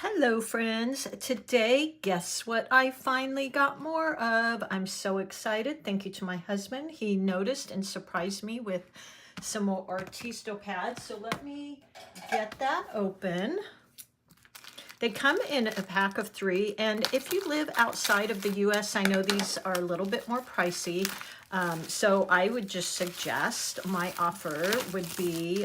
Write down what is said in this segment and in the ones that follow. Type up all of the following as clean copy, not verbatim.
Hello friends. Today, guess what I finally got more of? I'm so excited. Thank you to my husband. He noticed and surprised me with some more Artisto pads. So let me get that open. They come in a pack of 3, and if you live outside of the US, I know these are a little bit more pricey. So I would just suggest my offer would be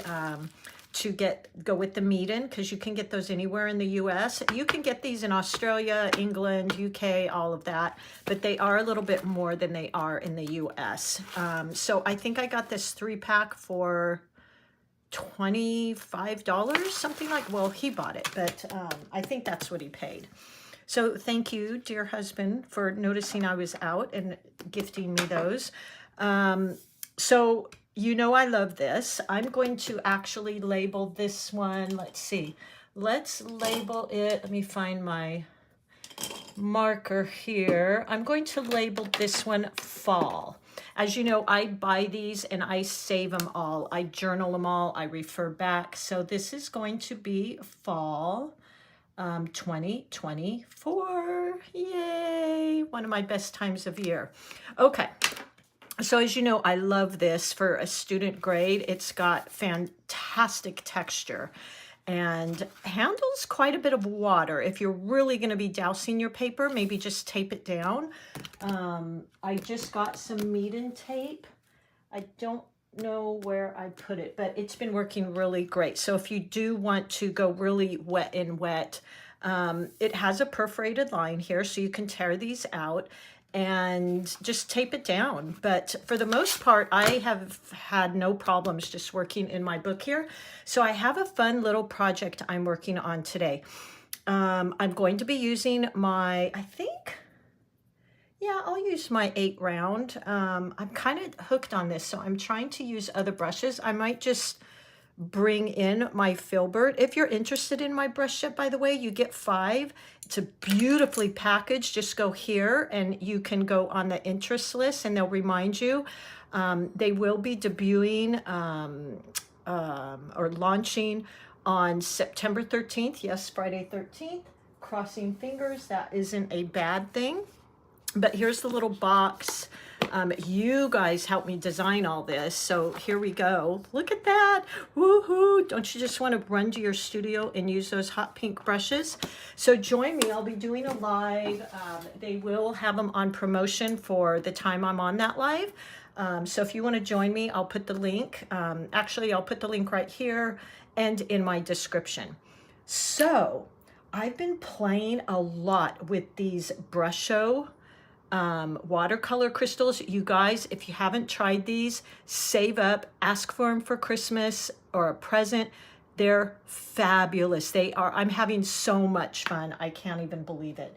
to go with the Meeden, because you can get those anywhere in the US. You can get these in Australia, England, UK, all of that, but they are a little bit more than they are in the US. So I think I got this 3-pack for $25, something like, well, he bought it, but I think that's what he paid. So thank you, dear husband, for noticing I was out and gifting me those. So you know I love this. I'm going to actually label this one. Let's see. Let's label it. Let me find my marker here. I'm going to label this one fall. As you know, I buy these and I save them all. I journal them all. I refer back. So this is going to be fall 2024. Yay! One of my best times of year. Okay. So as you know, I love this for a student grade. It's got fantastic texture and handles quite a bit of water. If you're really going to be dousing your paper, maybe just tape it down. I just got some Meeden tape. I don't know where I put it, but it's been working really great. So if you do want to go really wet in wet, it has a perforated line here, so you can tear these out and just tape it down. But for the most part, I have had no problems just working in my book here. So I have a fun little project I'm working on today. I'm going to be using my, I'll use my 8 round. I'm kind of hooked on this, so I'm trying to use other brushes. I might just bring in my filbert. If you're interested in my brush set, by the way, you get 5. It's a beautifully packaged. Just go here and you can go on the interest list and they'll remind you. They will be debuting or launching on September 13th. Yes, Friday 13th. Crossing fingers, that isn't a bad thing. But here's the little box. You guys helped me design all this, so here we go. Look at that. Woohoo! Don't you just want to run to your studio and use those hot pink brushes? So join me. I'll be doing a live. They will have them on promotion for the time I'm on that live. So if you want to join me, I'll put the link. Actually, I'll put the link right here and in my description. So I've been playing a lot with these Brusho watercolor crystals. You guys, if you haven't tried these, save up, ask for them for Christmas or a present. They're fabulous. They are. I'm having so much fun. I can't even believe it.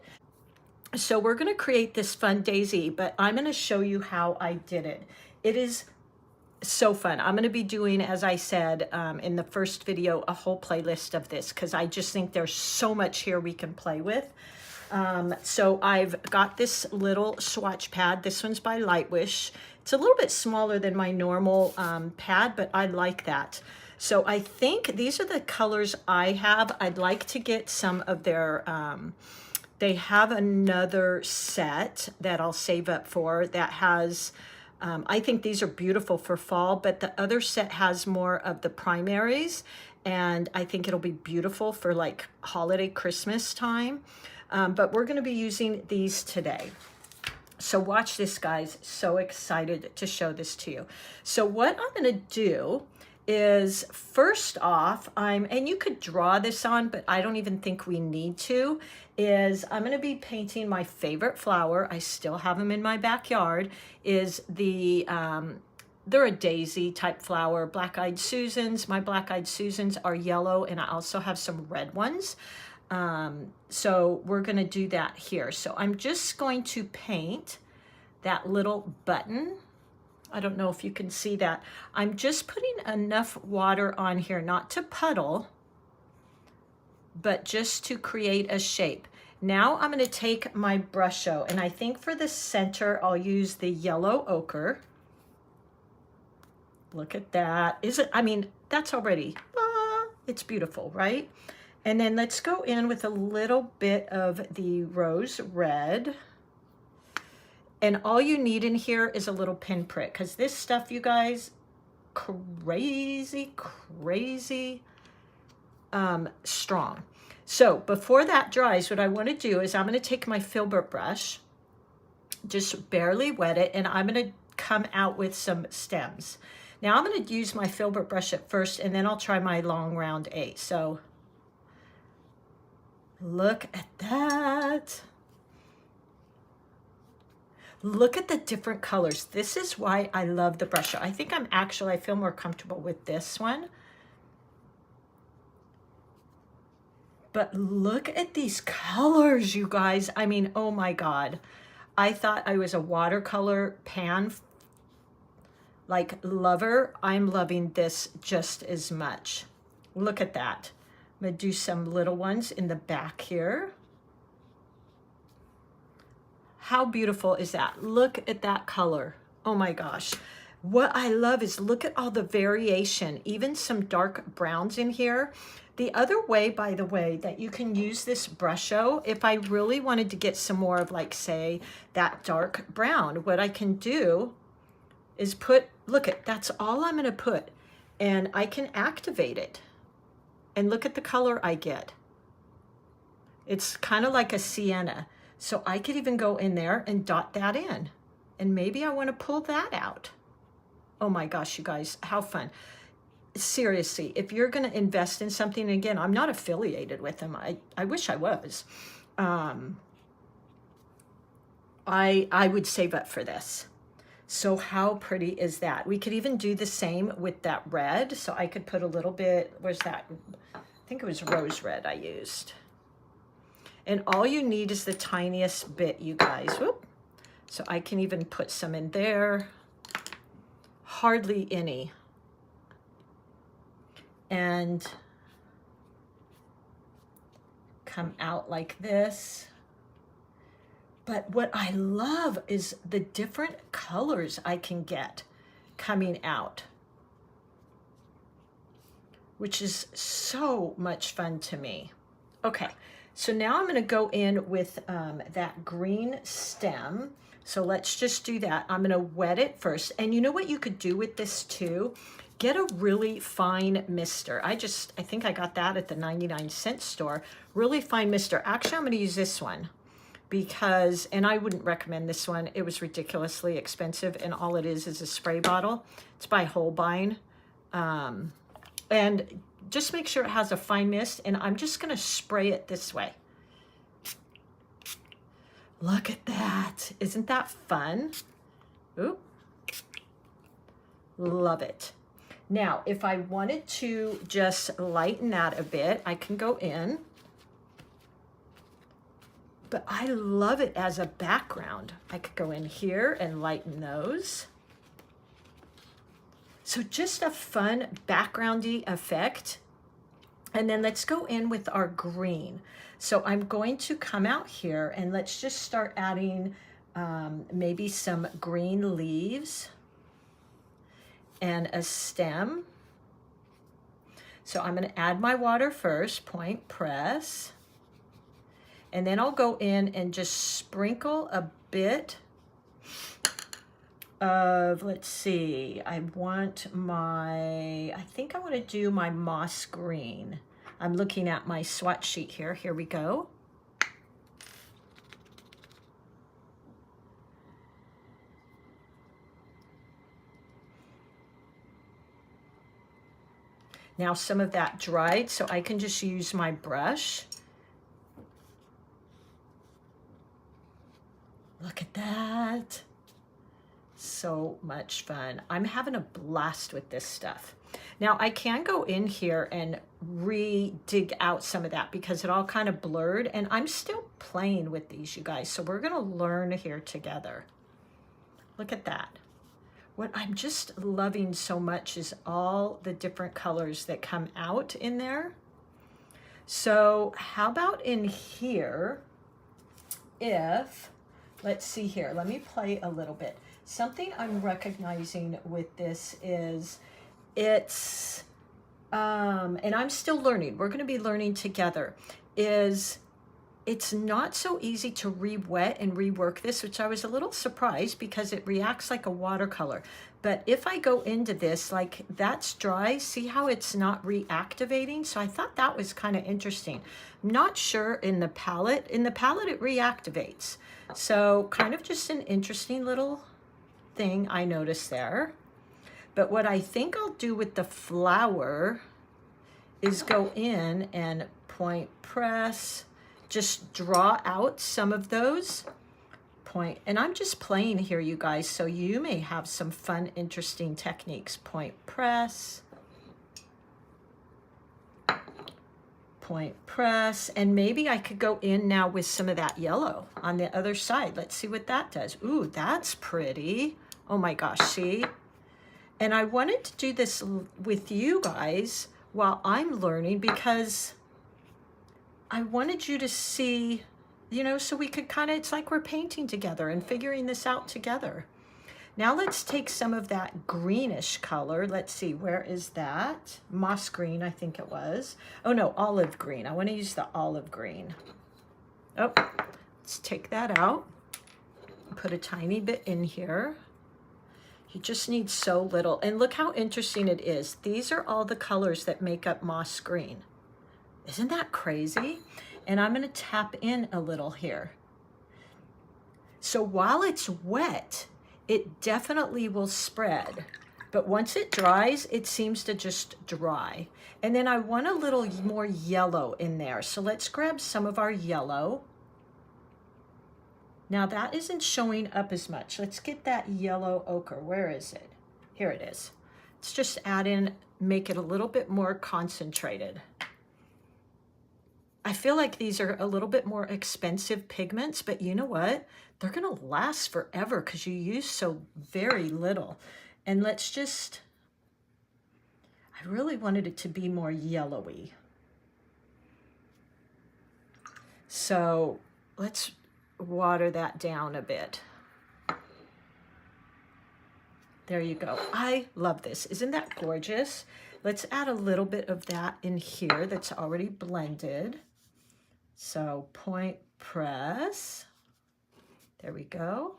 So we're going to create this fun daisy, but I'm going to show you how I did it. It is so fun. I'm going to be doing, as I said in the first video, a whole playlist of this because I just think there's so much here we can play with. So I've got this little swatch pad. This one's by Lightwish. It's a little bit smaller than my normal pad, but I like that. So I think these are the colors I have. I'd like to get some of their, they have another set that I'll save up for that has, I think these are beautiful for fall, but the other set has more of the primaries, and I think it'll be beautiful for like holiday Christmas time. But we're going to be using these today. So watch this, guys. So excited to show this to you. So what I'm going to do is, first off, and you could draw this on, but I don't even think we need to, is I'm going to be painting my favorite flower. I still have them in my backyard, is the, they're a daisy type flower, black-eyed Susans. My black-eyed Susans are yellow, and I also have some red ones. So we're going to do that here. So I'm just going to paint that little button. I don't know if you can see that. I'm just putting enough water on here, not to puddle, but just to create a shape. Now I'm going to take my Brusho, and I think for the center, I'll use the yellow ochre. Look at that. Is it? I mean, that's already, it's beautiful, right? And then let's go in with a little bit of the rose red. And all you need in here is a little pinprick, because this stuff, you guys, crazy, crazy strong. So before that dries, what I want to do is I'm going to take my filbert brush, just barely wet it, and I'm going to come out with some stems. Now I'm going to use my filbert brush at first, and then I'll try my long round 8. So look at that. Look at the different colors. This is why I love the Brusho. I think I feel more comfortable with this one. But look at these colors, you guys. I mean, oh my God. I thought I was a watercolor pan like lover. I'm loving this just as much. Look at that. I'm gonna do some little ones in the back here. How beautiful is that? Look at that color. Oh my gosh. What I love is look at all the variation, even some dark browns in here. The other way, by the way, that you can use this Brusho, if I really wanted to get some more of, like, say, that dark brown, what I can do is put, look at, that's all I'm gonna put, and I can activate it. And look at the color I get. It's kind of like a sienna. So I could even go in there and dot that in. And maybe I want to pull that out. Oh my gosh, you guys, how fun. Seriously, if you're going to invest in something, again, I'm not affiliated with them. I wish I was. I would save up for this. So how pretty is that? We could even do the same with that red. So I could put a little bit, where's that? I think it was rose red I used. And all you need is the tiniest bit, you guys. Whoop. So I can even put some in there. Hardly any. And come out like this. But what I love is the different colors I can get coming out, which is so much fun to me. Okay. So now I'm going to go in with that green stem. So let's just do that. I'm going to wet it first. And you know what you could do with this too? Get a really fine mister. I think I got that at the 99-cent store. Really fine mister. Actually, I'm going to use this one because, and I wouldn't recommend this one. It was ridiculously expensive, and all it is a spray bottle. It's by Holbein. And just make sure it has a fine mist, and I'm just going to spray it this way. Look at that. Isn't that fun? Ooh. Love it. Now, if I wanted to just lighten that a bit, I can go in. But I love it as a background. I could go in here and lighten those. So just a fun backgroundy effect. And then let's go in with our green. So I'm going to come out here and let's just start adding maybe some green leaves and a stem. So I'm going to add my water first, point press. And then I'll go in and just sprinkle a bit of, let's see, I think I want to do my moss green. I'm looking at my swatch sheet here. Here we go. Now some of that dried, so I can just use my brush. Look at that. So much fun. I'm having a blast with this stuff. Now I can go in here and dig out some of that because it all kind of blurred, and I'm still playing with these, you guys. So we're gonna learn here together. Look at that. What I'm just loving so much is all the different colors that come out in there. So how about in here, let's see here, let me play a little bit. Something I'm recognizing with this is it's and I'm still learning, we're going to be learning together, is it's not so easy to re-wet and rework this, which I was a little surprised because it reacts like a watercolor. But if I go into this, like that's dry, see how it's not reactivating? So I thought that was kind of interesting. I'm not sure in the palette. In the palette, it reactivates. So kind of just an interesting little thing I noticed there. But what I think I'll do with the flower is go in and point press, just draw out some of those point, and I'm just playing here, you guys, so you may have some fun, interesting techniques. Point press, point press, and maybe I could go in now with some of that yellow on the other side. Let's see what that does. Ooh, that's pretty. Oh my gosh, see? And I wanted to do this with you guys while I'm learning because I wanted you to see, you know, so we could kind of, it's like we're painting together and figuring this out together. Now let's take some of that greenish color. Let's see, where is that? Moss green, I think it was. Oh no, olive green. I want to use the olive green. Oh, let's take that out. Put a tiny bit in here. You just need so little. And look how interesting it is. These are all the colors that make up moss green. Isn't that crazy? And I'm going to tap in a little here. So while it's wet, it definitely will spread. But once it dries, it seems to just dry. And then I want a little more yellow in there. So let's grab some of our yellow. Now that isn't showing up as much. Let's get that yellow ochre. Where is it? Here it is. Let's just add in, make it a little bit more concentrated. I feel like these are a little bit more expensive pigments, but you know what? They're gonna last forever because you use so very little. And let's just, I really wanted it to be more yellowy. So let's water that down a bit. There you go. I love this. Isn't that gorgeous? Let's add a little bit of that in here that's already blended. So point press. There we go.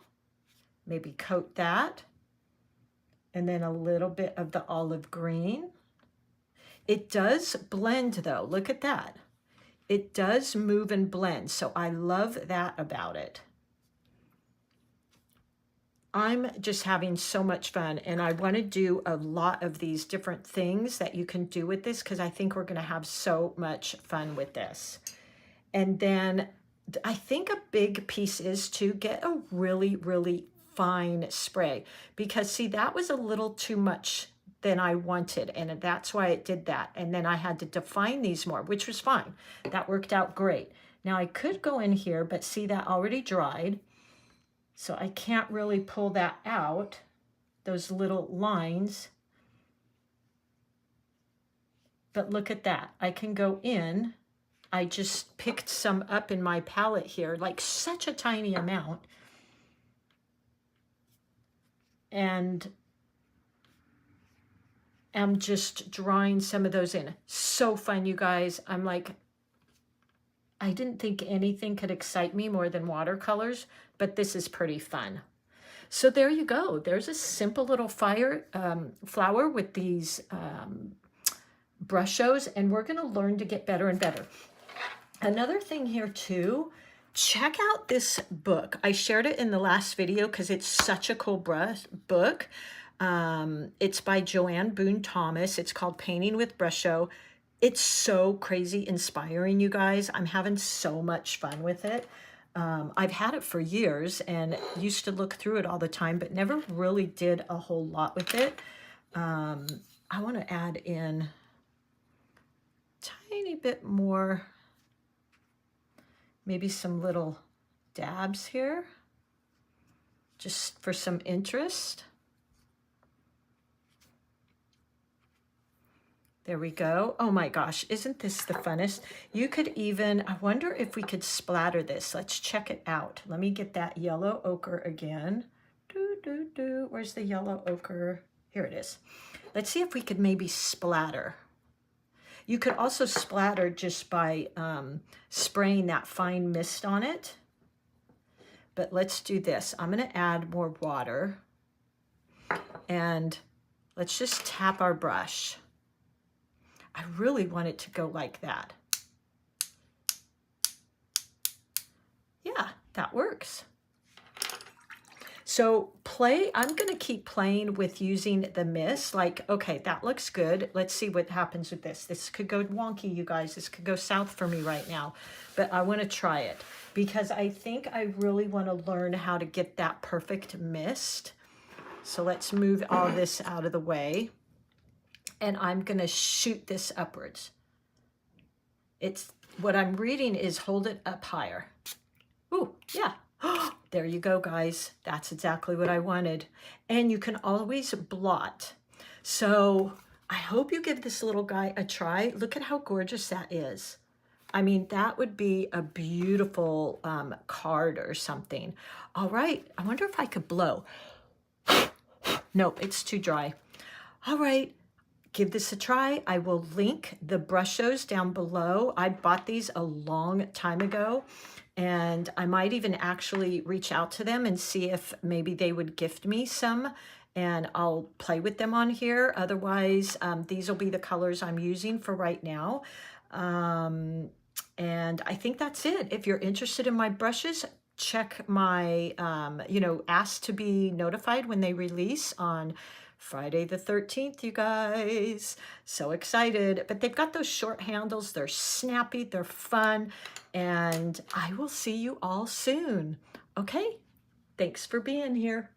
Maybe coat that. And then a little bit of the olive green. It does blend though. Look at that. It does move and blend. So I love that about it. I'm just having so much fun, and I want to do a lot of these different things that you can do with this because I think we're going to have so much fun with this. And then I think a big piece is to get a really, really fine spray because see, that was a little too much than I wanted, and that's why it did that. And then I had to define these more, which was fine. That worked out great. Now I could go in here, but see, that already dried. So I can't really pull that out, those little lines. But look at that. I can go in. I just picked some up in my palette here, like such a tiny amount. And I'm just drawing some of those in. So fun, you guys. I'm like, I didn't think anything could excite me more than watercolors, but this is pretty fun. So there you go. There's a simple little flower with these Brushos, and we're going to learn to get better and better. Another thing here too, check out this book. I shared it in the last video because it's such a cool book. It's by Joanne Boon Thomas. It's called Painting with Brusho. It's so crazy inspiring, you guys. I'm having so much fun with it. I've had it for years and used to look through it all the time, but never really did a whole lot with it. I want to add in a tiny bit more, maybe some little dabs here, just for some interest. There we go. Oh my gosh, isn't this the funnest? You could even, I wonder if we could splatter this. Let's check it out. Let me get that yellow ochre again. Where's the yellow ochre? Here it is. Let's see if we could maybe splatter. You could also splatter just by spraying that fine mist on it. But let's do this. I'm going to add more water. And let's just tap our brush. I really want it to go like that. Yeah, that works. So I'm going to keep playing with using the mist. Like, okay, that looks good. Let's see what happens with this. This could go wonky, you guys. This could go south for me right now. But I want to try it because I think I really want to learn how to get that perfect mist. So let's move all this out of the way. And I'm going to shoot this upwards. What I'm reading is hold it up higher. Ooh, yeah. There you go, guys. That's exactly what I wanted. And you can always blot. So I hope you give this little guy a try. Look at how gorgeous that is. I mean, that would be a beautiful card or something. All right. I wonder if I could blow. Nope, it's too dry. All right. Give this a try. I will link the Brushos down below. I bought these a long time ago, and I might even actually reach out to them and see if maybe they would gift me some, and I'll play with them on here. Otherwise, these will be the colors I'm using for right now. And I think that's it. If you're interested in my brushes, check my, ask to be notified when they release on Friday the 13th, you guys. So excited. But they've got those short handles. They're snappy. They're fun. And I will see you all soon. Okay? Thanks for being here.